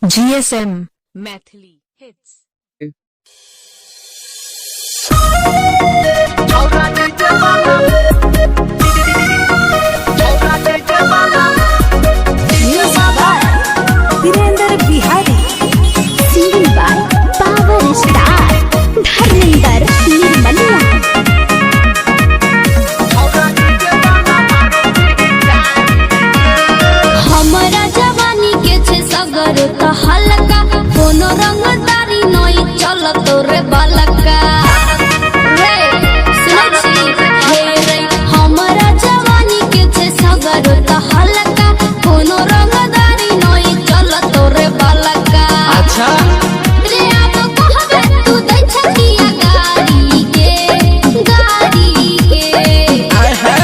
GSM Mathli Hits. Music by Virender Bihari. Singing by Power Star Dharminder Nirmala. हमरा जवानी के छे सगर त हल्का कोनो रंगदारी नई चलत रे बालका रे सुनै छी हे रे हमरा जवानी के छे सगर त हल्का कोनो रंगदारी नई चलत रे बालका अच्छा रे अब कहबे तू दै छकिया गाड़ी के आय है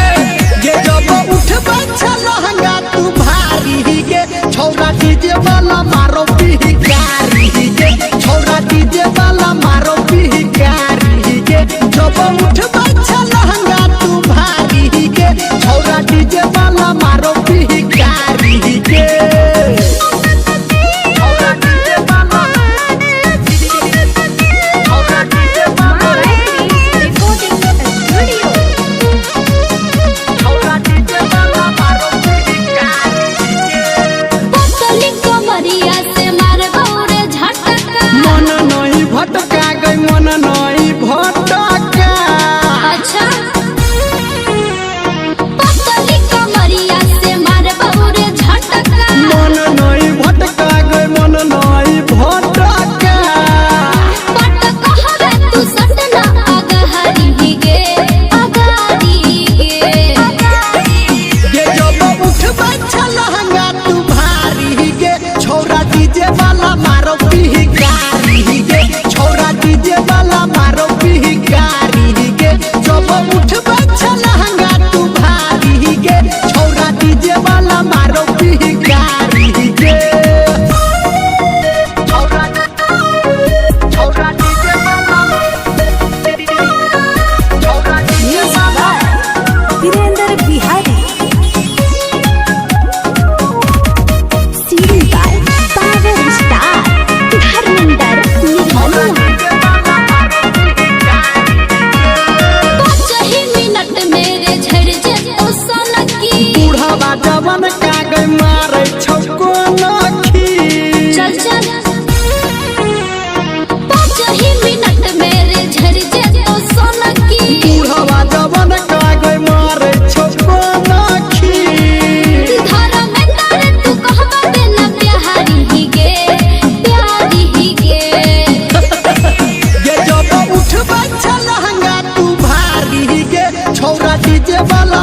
ये जब उठबा लहंगा तू भारी गे छौरा डीजे वाला मारो बिहकारी गे छौरा डीजे वाला मारो बिहकारी गे जब उठबा लहंगा तू भारी गे छौरा डीजे वाला मारो बिहकारी गे छौरा डीजे वाला छौरा डीजे वाला recording studio छौरा डीजे वाला मारो बिहकारी गे पतली कमरिया से मार गौरे झटका मन नहीं भटका गई मन नहीं भटका अच्छा पतली कमरिया से मार गौरे झटका मन नहीं भटका गई मन नहीं भटका पट कहबे तू सटना अगहरी गे ये जब उठबा लहंगा तू भारी गे छौरा डीजे वाला मारो बिहकारी गे छौरा डीजे वाला मारो बिहकारी गे जब उठबा लहंगा तू भारी गे छौरा डीजे वाला मारो बिहकारी गे छौरा छौरा डीजे वाला छौरा डीजे वाला Virendra Bihari Singing by Power Star Dharminder Nirmala पाँच ही मिनट मेरे झड़ जे तो सनकी बूढ़ा जवन कागज मारे छको नखी चल चल पाँच ही मिनट मेरे झड़ जे तो सनकी बूढ़ा जवन कागज मारे छको नखी धर्मेंद्र तू कहबा देना प्यारी गे ये जब उठबा लहंगा तू भारी गे छौरा डीजे वाला